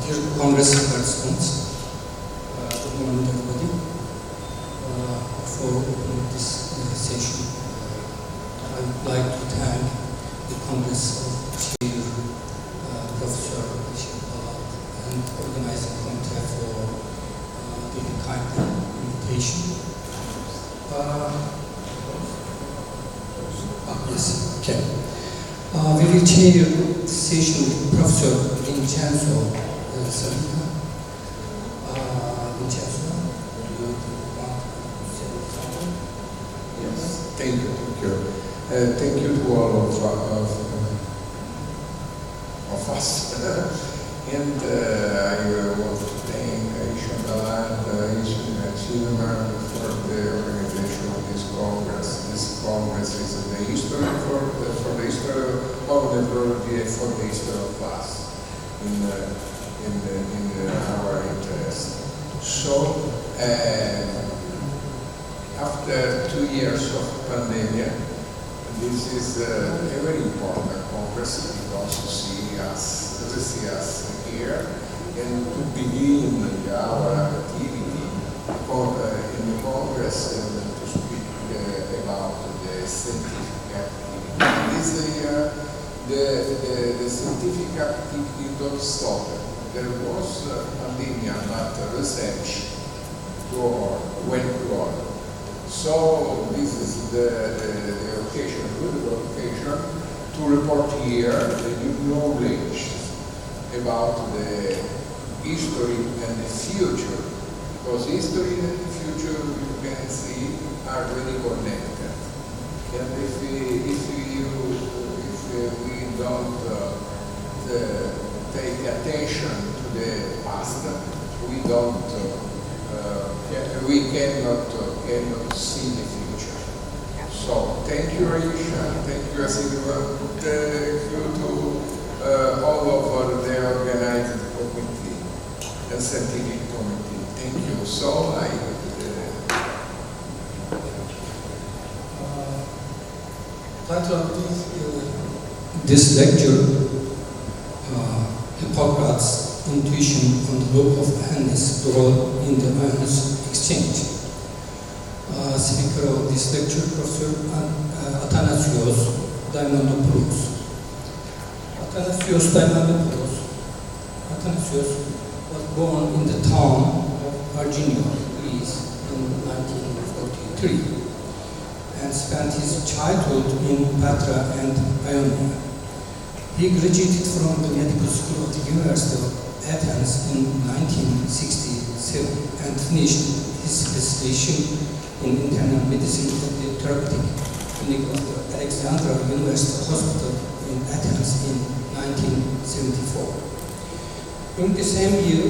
Dear Congress participants, good morning everybody. For opening this session, I would like to thank the Congress of Chair, Professor and organizing committee for the kind invitation. Yes, okay. We will chair the session with Professor Vincenzo Savica. Vincenzo, do you want to say something? Yes, thank you. Thank you to all of us. And I want to thank Anarat, Cinema for the organization of this Congress. This Congress is the history for the history of nephrology and for the history of us in our interest. So, after 2 years of pandemic, this is a very important Congress because to see us here and to begin our activity in the Congress and to speak about the scientific activity. This year, the scientific activity don't stop. There was a pandemic, but research went on. So this is the occasion, good occasion, to report here the new knowledge about the history and the future. Because history and the future, you can see, are really connected. And if we don't take attention to the past, we cannot see the future. So thank you, Aisha, thank you, Asidua, thank you to all of the organizing committee and scientific committee. Thank you. So title of this lecture, Hippocrates' intuition on the law of Henle's role in the ions exchange. Speaker of this lecture, Professor Athanasios Diamandopoulos. Athanasios Diamandopoulos. Athanasios was born in the town of Virginia, Greece, in 1943, and spent his childhood in Petra and Ionia. He graduated from the medical school of the University of Athens in 1967 and finished his specialization in internal medicine at the therapeutic clinic of the Alexandria University Hospital in Athens in 1974. During the same year,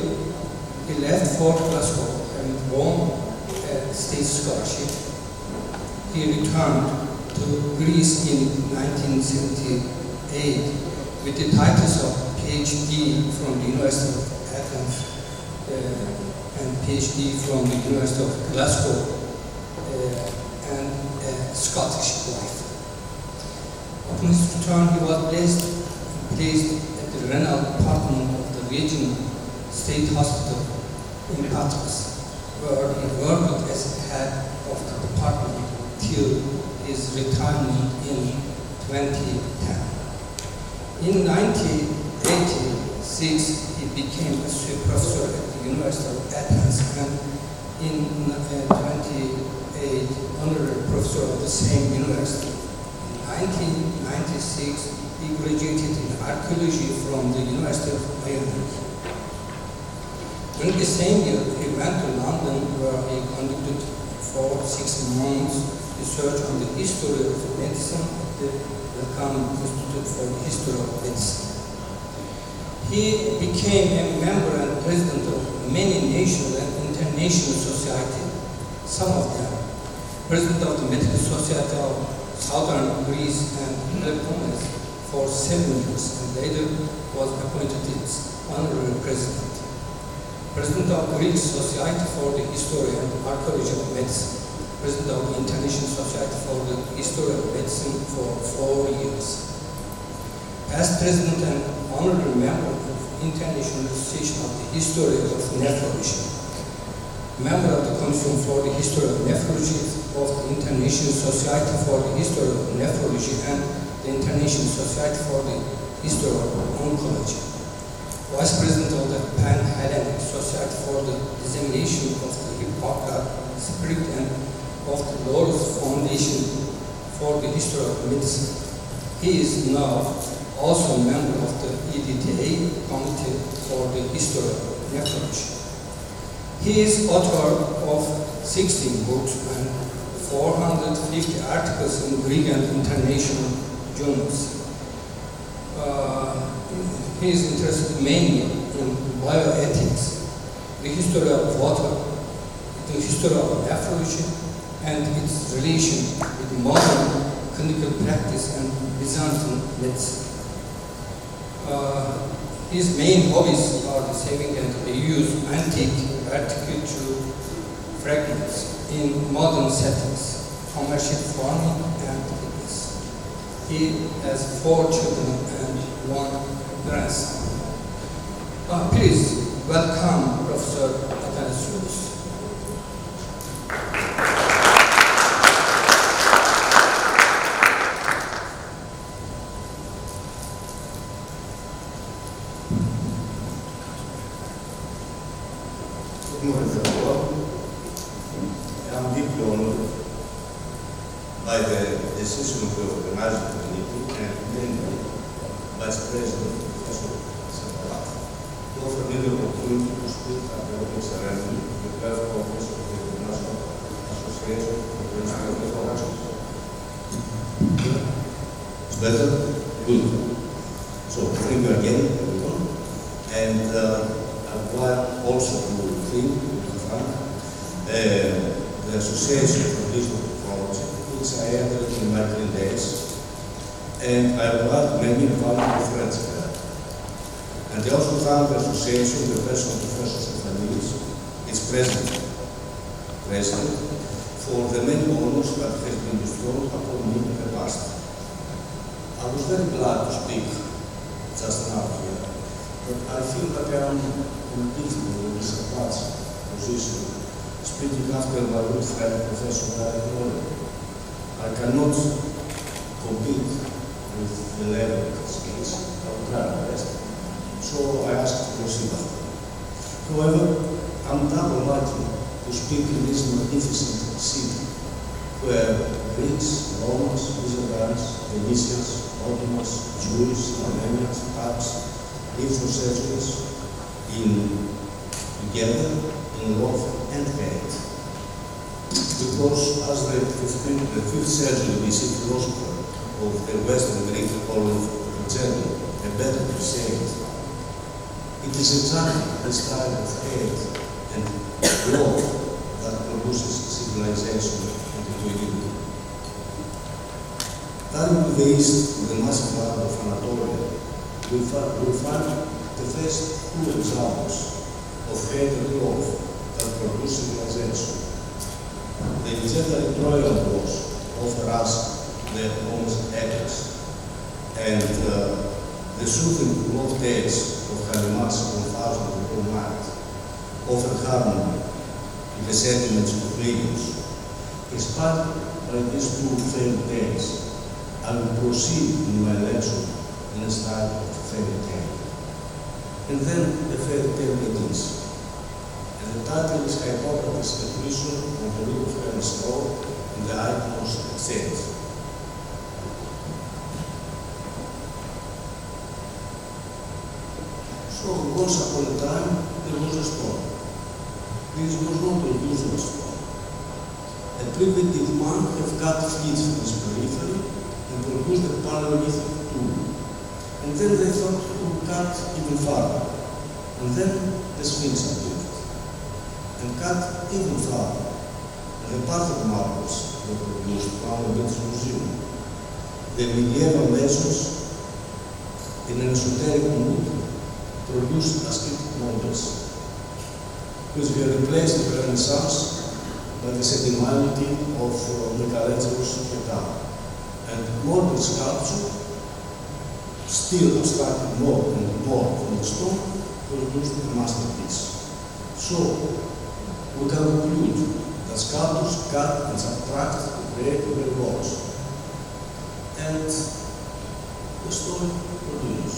he left for Glasgow and won a state scholarship. He returned to Greece in 1978 with the titles of PhD from the University of Athens and PhD from the University of Glasgow and a Scottish wife. Upon his return, he was placed at the renal department of the regional state hospital in Patras, where he worked as head of the department till his retirement in 2010. In 1986, he became associate professor at the University of Athens, and in 1928, honorary professor of the same university. In 1996, he graduated in archaeology from the University of Ionia. During the same year, he went to London, where he conducted for 6 months research on the history of medicine at the Wellcome Institute for the History of Medicine. He became a member and president of many national and international societies, some of them president of the Medical Society of Southern Greece and Peloponnes for 7 years, and later was appointed its honorary president. President of the Greek Society for the History and Archaeology of Medicine, President of the International Society for the History of Medicine for 4 years. Past President and Honorary Member of International Association of the History of Nephrology, member of the Commission for the History of Nephrology of the International Society for the History of Nephrology and the International Society for the History of Oncology, Vice President of the Pan-Hellenic Society for the Dissemination of the Hippocrates Spirit and of the Lourdes Foundation for the History of Medicine. He is now also a member of the EDTA Committee for the History of Nephrology. He is author of 16 books and 450 articles in Greek and international journals. He is interested mainly in bioethics, the history of water, the history of nephrology, and its relation with modern clinical practice and Byzantine medicine. His main hobbies are the saving and the use of antique architectural fragments in modern settings, commercial farming and fitness. He has 4 children and 1 grandson. Please welcome Professor Athanasios. Good morning, everyone. I'm deeply honored by the decision to organize the meeting and mainly Vice President Professor Savica to offer me the opportunity to speak at the opening ceremony of the 12th Congress of the International Association of the History of Nephrology. It's better? Good. So, thank you again, everyone. And I would like also to thank the Association for History of Nephrology, which I entered in my 3 days, and I would like many valuable friends there. And I also thank the Association, the person of Professor Athanasios, its president, for the many honors that has been bestowed upon me in the past. I was very glad to speak just now here, but I feel that I am completely in this advanced position, speaking after my good friend Professor Henle. I cannot compete with the level of skills. I will try my best. So I asked for sympathy. However, I'm double lucky to speak in this magnificent city, where Greeks, Romans, Byzantines, Venetians, Ottomans, Jews, Armenians, Arabs lived for centuries together in love and hate. Because as the 5th century BC philosopher of the Western Greek called Vincenzo, a better to say it is exactly the style of hate and love that produces civilization and individuality. Turning to the east, with the massive land of Anatolia, we find the first 2 examples of hate and love that produce civilization. The legendary Trojan Wars offer us the Homer's epics, and the soothing love tales of Kalimas 1000 and Romance offer harmony in the sentiments of Pleiadius. Inspired by these 2 fairy tales, I will proceed in my lecture in a style of fairy tale. And then the fairy tale begins. And the title is Hippocrates' Nutrition on the root of cholesterol in the utmost exchange. So once upon a time there was a storm. This was not a usual storm. A primitive man had cut fleets from his periphery and produced a Paleolithic tool. And then they thought to cut even farther. And then the Sphinx appeared. And cut even farther. And the Parthian marbles were produced from the British Museum. The medieval masons, in an esoteric mood, produced ascetic models, which were replaced in the Renaissance by the sentimentality of Michelangelo's Pietà. And modern sculpture still abstracted more and board from the stone produced a masterpiece. So, we can conclude that sculptors cut and subtract to create their works. And the story continues.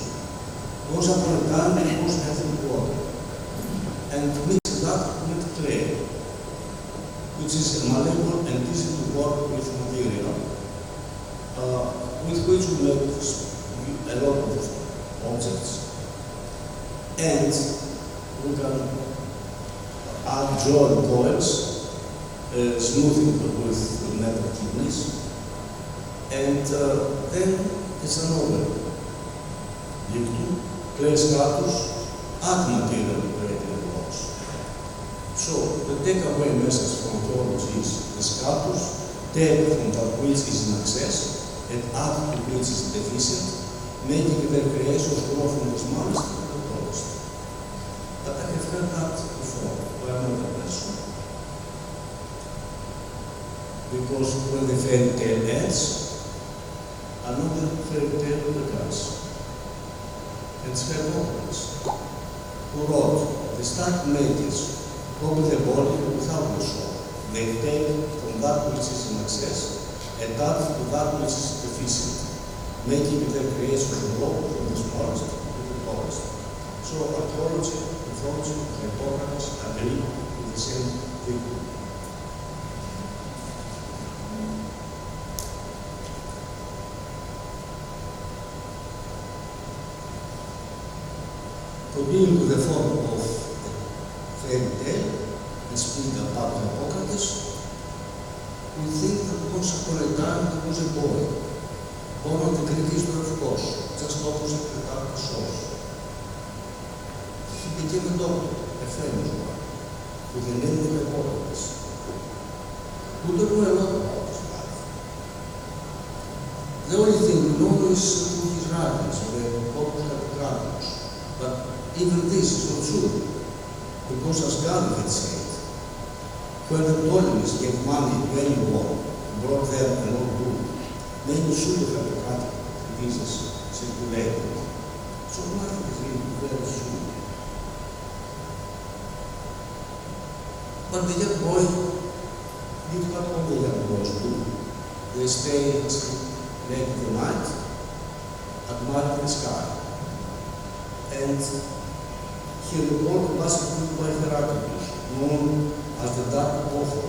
Once upon a time, it was heavy water, and mixed that with clay, which is a malleable and easy to work with material, with which we make a lot of objects. And we can add joint coils, smoothing with metal kidneys, and then it's another liquid, clay sculptures, add material to create the works. So the takeaway message from theology is the sculptors take from that which is in excess and add to which is deficient, making their creations grow from the smallest to the tallest. But I have heard that before by another person. Because when the fairy tale ends, another fairy tale occurs. It's Hippocrates, who wrote, the stark natives copy the body without the soul. They take from that which is in excess and add to that which is deficient, making their creation grow from the smallest to the tallest. So archaeology, mythology, and Hippocrates agree with the same thing. Continuing with the form of the fairy tale, and speaking about Hippocrates, we think that once upon a time there was a boy, born on the Greek history of course, just opposite the dark source. He became a doctor, a famous one, with the name of Hippocrates. We don't know a lot about his life. The only thing we know is through his writings, the Hippocrates. But even this is not true, because as Gandhi had said, when the Ptolemies gave money to anyone and brought them an old book, many should have Hippocratic treatises circulated. So nothing is really very true. But the young boy did what all the young boys do. They stay late in the night, admiring the sky. And he recalled a passage by Heraclitus, known as the Dark Author,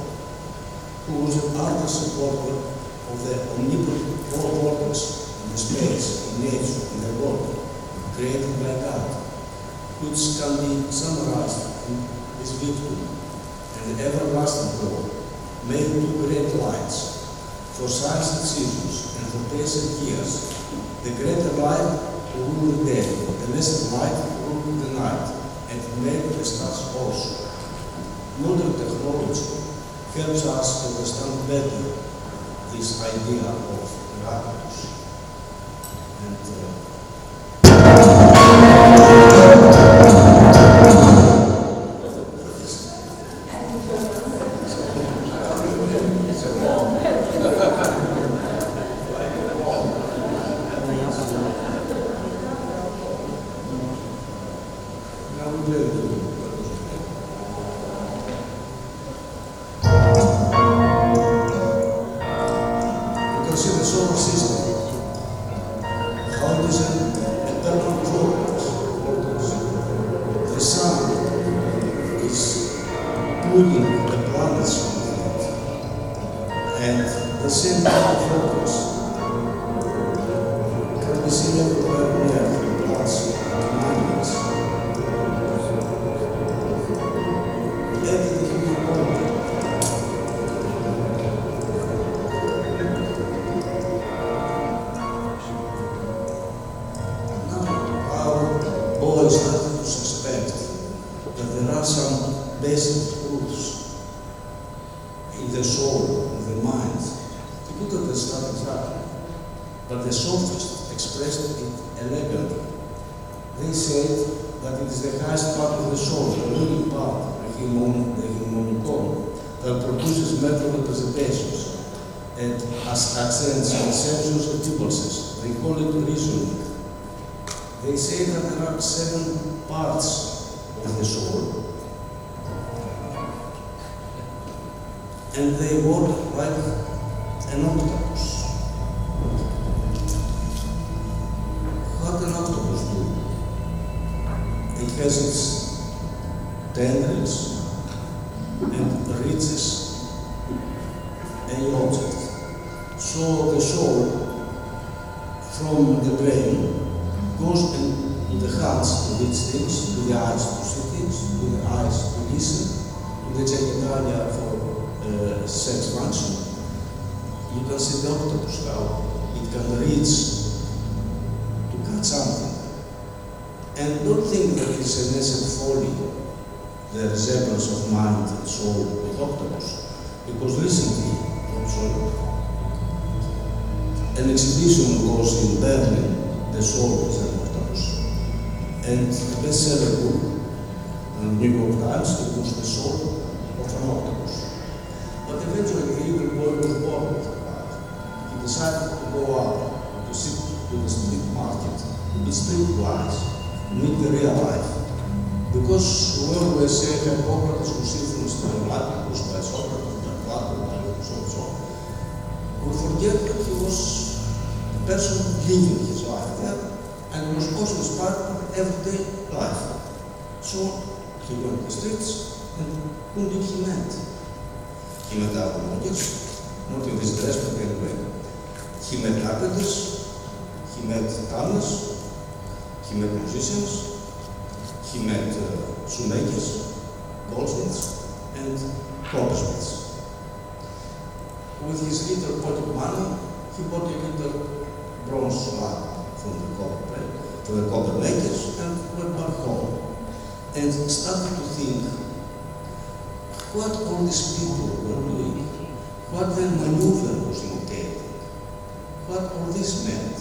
who was an ardent supporter of the omnipotent orders in the space, in nature, in the world, created by God, which can be summarized in this victory and the everlasting law, made two great lights for signs and seasons and for days and years. The greater light to rule the day, the lesser light to rule the night, and to make the stars also. Modern technology helps us to understand better this idea of Heraclitus. And They say that there are 7 parts of the soul, and they work like an octopus. What an octopus do? It has its tendrils and reaches any object. So the soul from the brain goes in the hands to reach things, to the eyes to see things, to the eyes to listen, to the genitalia for sex function. You can see the octopus, how it can reach to catch something. And don't think that it's an essence folly, the resemblance of mind and soul with octopus, because recently, an exhibition was in Berlin, The Soul is an Octopus, and the bestseller book, New York Times, it was The Soul of an Octopus. But eventually the little boy was bored. He decided to go out, to sit to the street market, to be streetwise, meet the real life. Because we always say Hippocrates was influenced by Atticus, by Socrates, by Plato, by so. We forget that he was a person living his life there, and was also inspired by everyday life. So he went to the streets, and whom did he meet? He met Athanasios, not in this dress, but anyway. He met carpenters, he met tanners, he met musicians, he met shoemakers, goldsmiths, and coppersmiths. With his little pocket money, he bought a little bronze slab from the copper makers and went back home. And started to think what all these people were doing, what their maneuver was imitating, what all this meant.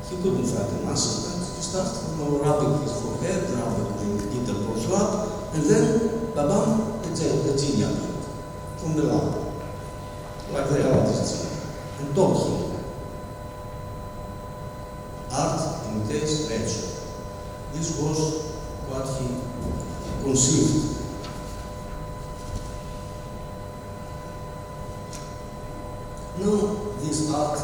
He couldn't find an answer, and he started rubbing his forehead, rubbing the little bronze slab, and then, babam, the genie appeared from the lamp. Like the artist and told him, art imitates nature. This was what he conceived. Now, this art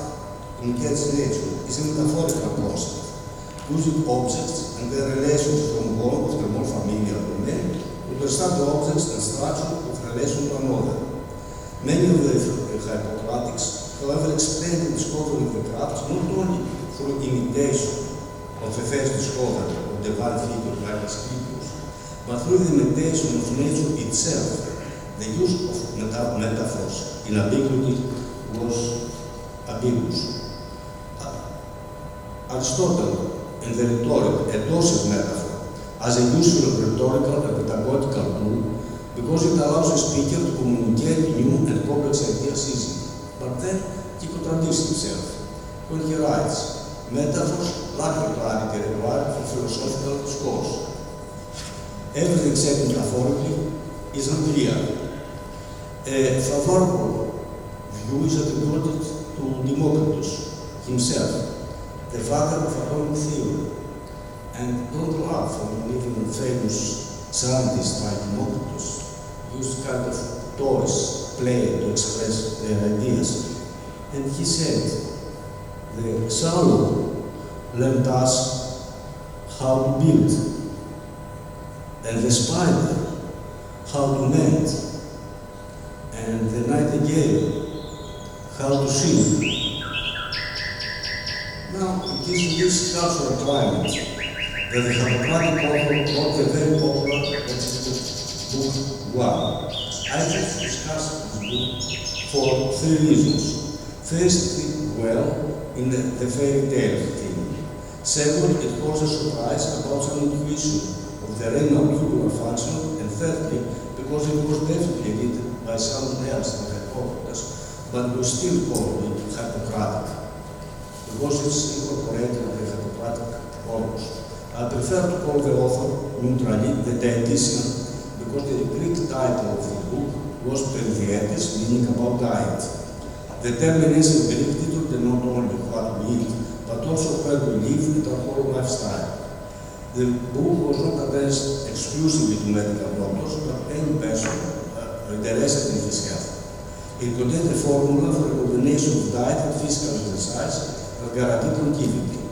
imitates nature is a metaphorical concept, using objects and their relations from one of the more familiar domain to understand the objects and structure of relation to another. Many of the Hippocratics, however, explained the discovery of the crafts not only through imitation of the first discovery of divine figure like the scriptures, but through the imitation of nature itself. The use of metaphors in ambiguity was ambiguous. Aristotle in the rhetoric endorses metaphor as a useful rhetorical and pedagogical tool because it allows a speaker to communicate new and complex ideas easily. But then he contradicts himself when he writes, metaphors lack the clarity required for philosophical discourse. Everything said metaphorically is unclear. A favorable view is attributed to Democritus himself, the father of atomic theory. And don't laugh when even famous scientists like Democritus used kind of toys, play to express their ideas. And he said, the soul learned us how to build, and the spider how to mend, and the nightingale how to sing. Now, it is in this cultural climate that the Hippocratic author wrote a very popular book 1. I just discussed this book for 3 reasons. First, it did well in the fairy tale theme. Second, it caused a surprise about some intuition of the renal tubular function. And thirdly, because it was definitely written by someone else than Hippocrates, but we still call it Hippocratic, because it's incorporated in the Hippocratic corpus. I prefer to call the author neutrally the dietitian, because the Greek title of the book was Peridiatis, meaning about diet. The term in ancient Greek denoted not only what we eat, but also where we live and our whole lifestyle. The book was not addressed exclusively to medical doctors, but any person interested in his health. It contained a formula for a combination of diet and physical exercise that guaranteed longevity.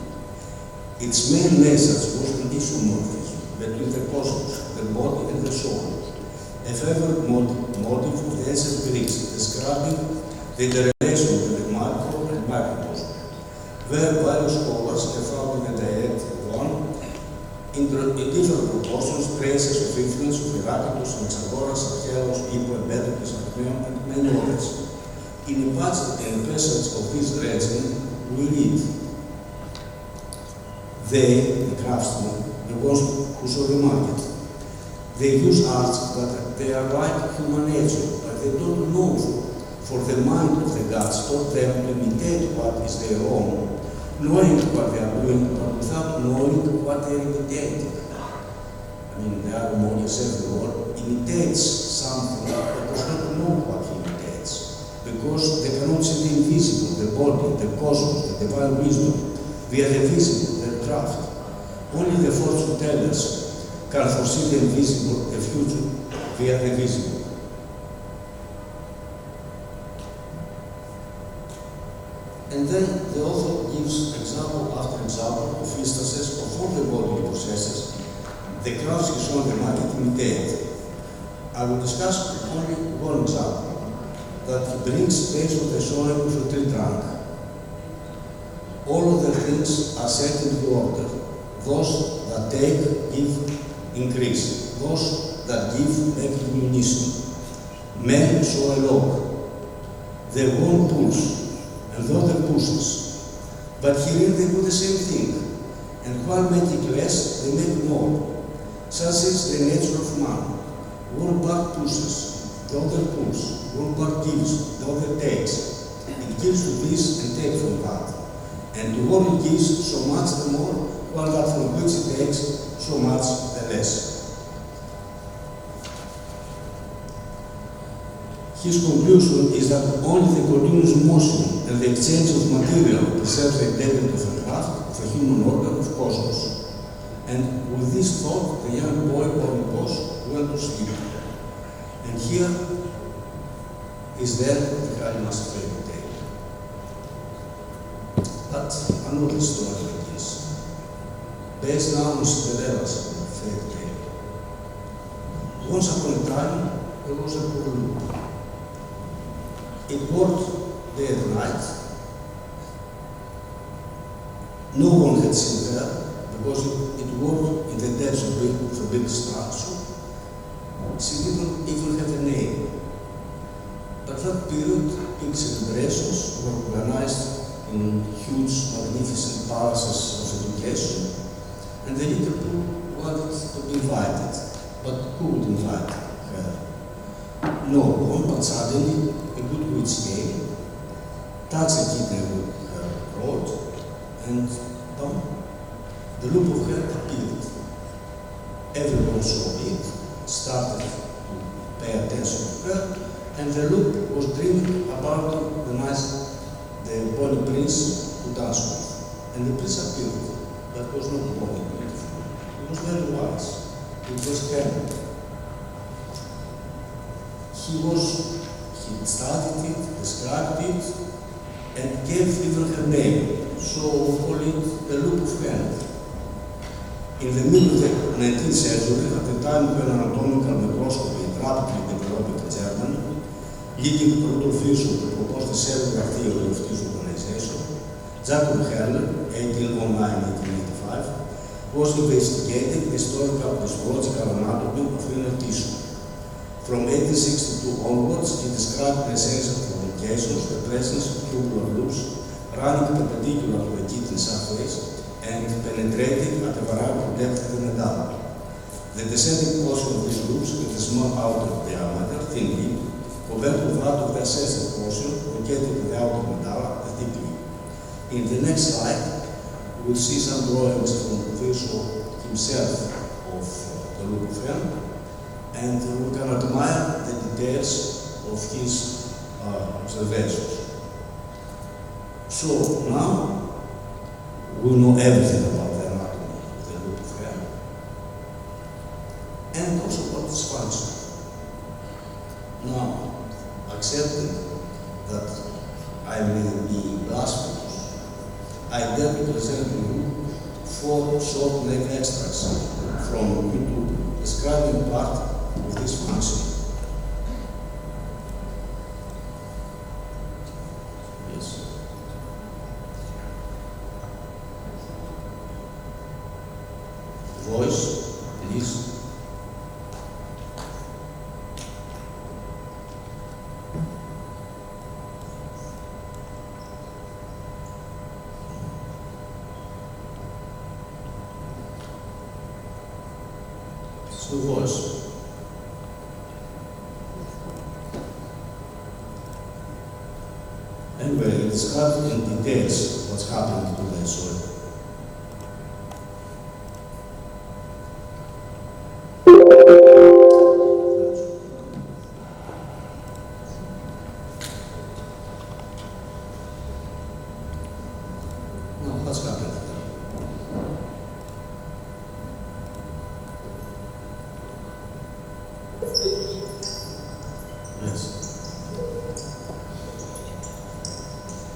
Its main message was an isomorphism between the cosmos, the body, and the soul. A favorite motive of the ancient Greeks, describing the interrelation between the macro and microcosm, where various scholars have found in the diet one, in different proportions, traces of influence of Heraclitus, Anaxagoras, Archelos, Hippo, Empedocles, Acmeon, and many others. In a passage of this legend, we read, they, the craftsmen, the ones who saw the market, they use arts that they are like human nature, but they don't know, for the mind of the gods taught them to imitate what is their own, knowing what they are doing, but without knowing what they are imitating. I mean, the harmonious everyone imitates something but does not know what he imitates, because they cannot see the invisible, the body, the cosmos, the divine wisdom, via the visible, their craft. Only the fortune tellers can foresee the invisible, the future, via the visible. And then the author gives example after example of instances of all the bodily processes the crafts he saw on the market imitate. I will discuss only one example that he brings based on the story of a tree trunk. All of the things are set into order. Those that take, give, increase. Those that give, make diminution. Men saw a log. The one pulls, and the other pushes. But herein they do the same thing. And while making less, they make more. Such is the nature of man. One part pushes, the other pulls. One part gives, the other takes. It gives to this and takes from that. And to one it gives so much the more, while that from which it takes so much the less. His conclusion is that only the continuous motion and the exchange of material preserves the integrity of the craft, of the human organ of cosmos. And with this thought, the young boy Olympus went to sleep. And here is then the Kalimas fairy tale. But another story like this, based now on Cinderella's fairy tale. Once upon a time, there was a poor loop. It worked day and night. No one had seen her, because it worked in the depths of a big structure. She didn't even have a name. But that period, big celebrations were organized in huge, magnificent palaces of education, and the little poor wanted to be invited. But who would invite her? No one, but suddenly a good witch came, touched the kitten with her rod, and bam, the loop of hair appeared. Everyone saw it, started to pay attention to her, and the loop was dreaming about the bonny prince to dance with. And the prince appeared, but was not bonny, beautiful. He was very wise. It was Henle. He studied it, described it, and gave even her name. So we call it the loop of Henle. In the middle of the 19th century, at the time when anatomical microscopy rapidly developed in Germany, leading Professor to propose the cellular theory of tissue organization, Jacob Henle, 1809-1885, was investigating the historical histological anatomy of inner tissue. From 1862 onwards, he described the essential complications, the presence of tubular loops running perpendicular to the kidney surface and penetrating at a variable depth of the medulla. The descending portion of these loops with a small outer diameter, thin lip, compared to that of the ascending portion located in the outer medulla, the deep lip. In the next slide, we'll see some drawings from Professor himself of the loop of Henle, and we can admire the details of his observations. So now we know everything about the anatomy of the loop of Henle. and also about its function. Now, accepting that I may be blasphemous, I dare to present to you 4 short leg extracts from YouTube describing part of this function. Yes. Voice, please. So voice. Anyway, it describes in details what's happening to the soil. Now, what's happening? Yes.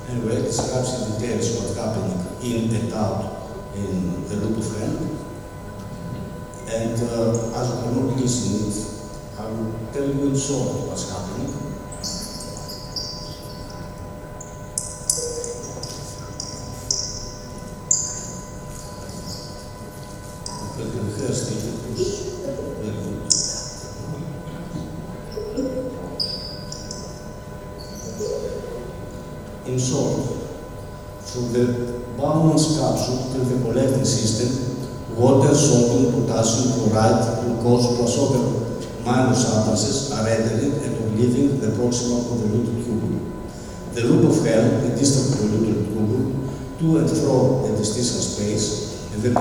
Anyway, it describes in details what's happening in and out in the root of Henle. And as you cannot listen it, I will tell you in short what's happening. But the first thing was very good. In short, from the balance capsule to the collecting system, water, sodium, potassium, chloride, glucose, plus other minor substances are entering and leaving the proximal convoluted tubule. The loop of Henle, the distal convoluted tubule, to and from the interstitial space, and the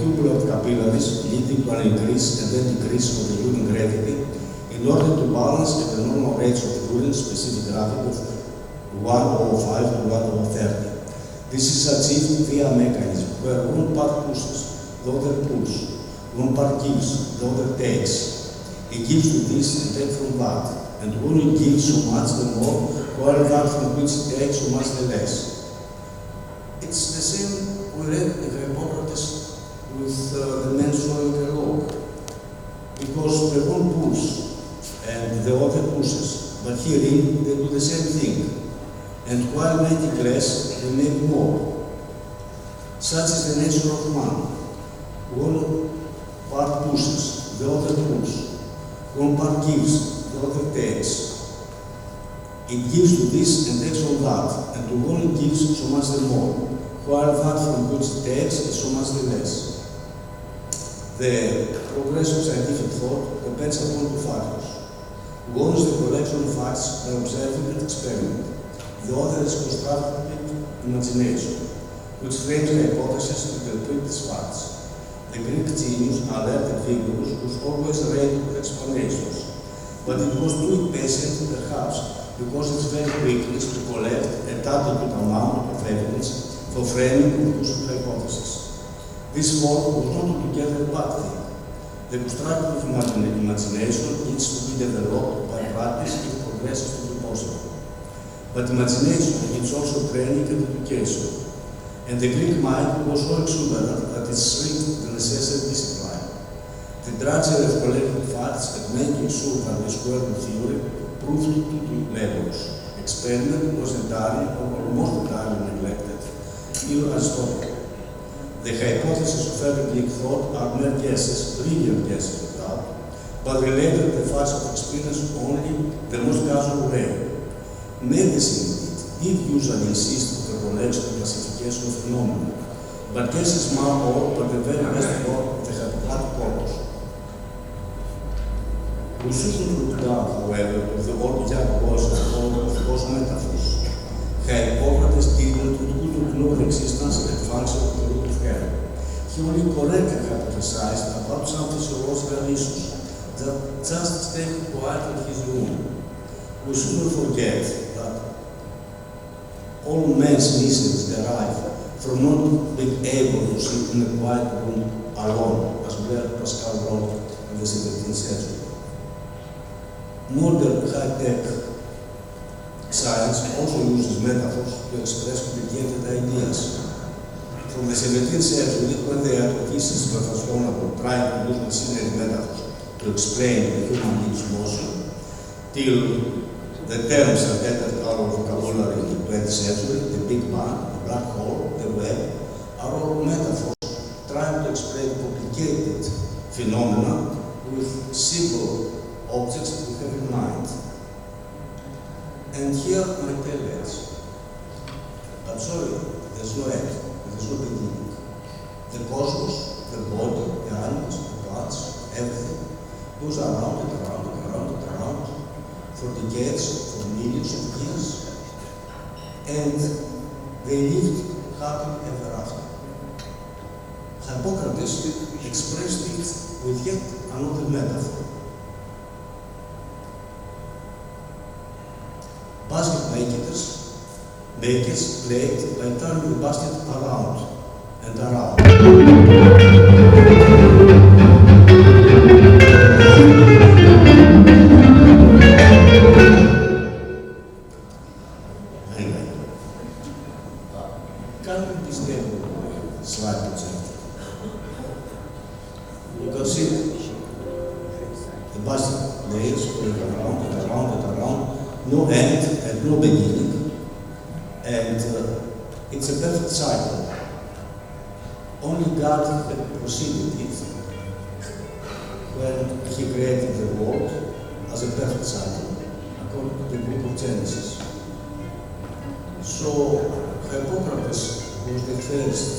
tubular capillaries leading to an increase and then decrease of the urine gravity in order to balance at the normal rates of urine specific gravity of 105 to 130. This is achieved via a mechanism where one part pushes, the other pulls, one part gives, the other takes. It gives to this and takes from that, and when it gives so much the more, while that from which it takes so much the less. It's the same we read in Hippocrates with the menstrual dialogue, because the one pulls and the other pushes, but herein they do the same thing. And while making less, they make more. Such is the nature of man. One part pushes, the other pulls. One part gives, the other takes. It gives to this and takes from that, and to one it gives so much the more, while that from which it takes is so much the less. The progress of scientific thought depends upon 2 factors. One is the collection of facts by observing and experiment. The other is constructive imagination, which frames the hypothesis to interpret these facts. The Greek genius, alert and vigorous, was always ready with explanations, but it was too impatient, perhaps, because its very quickness to collect a adequate amount of evidence for framing conclusive hypothesis. This fault was not altogether a bad thing. The constructive imagination needs to be developed by practice if progress is to be possible. But imagination needs also training and education. And the Greek mind was so exuberant that it shrieked the necessary discipline. The drudgery of collecting facts and making sure that the square root theory proved too laborious. Experiment was entirely or almost entirely neglected. Even Aristotle. The hypotheses of every Greek thought are mere guesses, brilliant guesses no doubt, but related to the facts of experience only the most casual way. Medicine, indeed, did usually insist on the collection and classification of phenomena, but guesses mar all but the very best of the Hippocratic corpus. We shouldn't look down, however, to the old young voice of those metaphors. Hippocrates didn't know the existence and function of the root of Henle. He only correctly hypothesized about some physiological issues that just stayed quiet in his room. We shouldn't forget that all men's miseries derive from not being able to sit in a quiet room alone, as Blaise Pascal wrote of the 17th century. Modern high-tech science also uses metaphors to express complicated ideas. From the 17th century, when the hypothesis were transformable, trying to use machinery metaphors to explain the human being's motion, till the terms that entered our vocabulary in the 20th century, the Big Bang, the black hole, the web, are all metaphors trying to explain complicated phenomena with simple objects we have in mind. And here my tale ends. But sorry, there's no end, there's no beginning. The cosmos, the body, the animals, the plants, everything goes around and around and around and around for decades, for millions of years, and they lived happily ever after. Hippocrates expressed it with yet another metaphor. Basket makers played by turning the basket around and around. Anyway, can this table slide projector? You can see the basket layers going around and around and around. No end and no beginning, and it's a perfect cycle. Only God proceeded it when He created the world as a perfect cycle, according to the book of Genesis. So Hippocrates was the first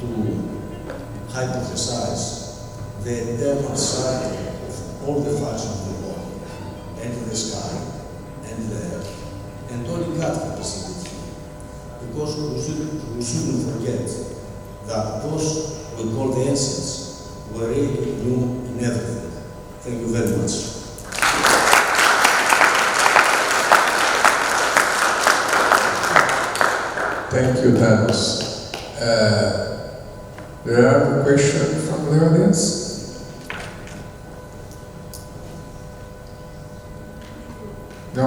to hypothesize the eternal cycle of all the functions of the body, and the sky, and the air, and only God can perceive it. Because we shouldn't forget that those we call the ancients were really new in everything. Thank you very much. Thank you, Thanos. There are a question from the audience? No?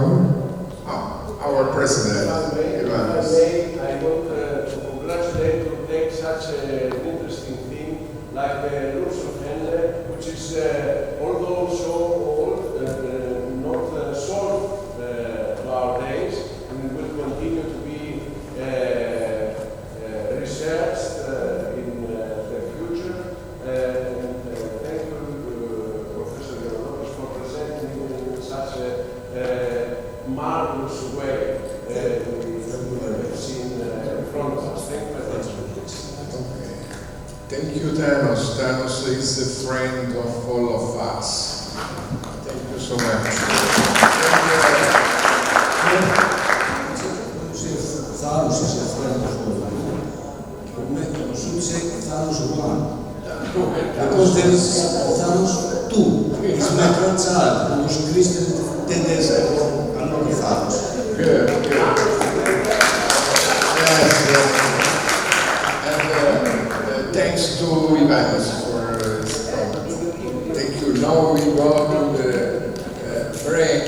Oh, our president. If I want to congratulate to take such an interesting thing like the rules of Henle, which is, although so old, not solved to our days, and will continue to be researched in the future. Thank you, Professor Diamandopoulos, for presenting in such a marvelous way we have seen in front of us. Thank you very much. Thank you, Thanos. Thanos is a friend of all of us. Thank you so much. Thanos is a friend of all. We should say Thanos 1. Because there is Thanos 2. It's my grandchild who was christened 10 days ago, another Thanos. Good, good. Yes. And thanks to Ivanos for this comment. Thank you. Now we go to the break,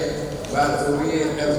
but we have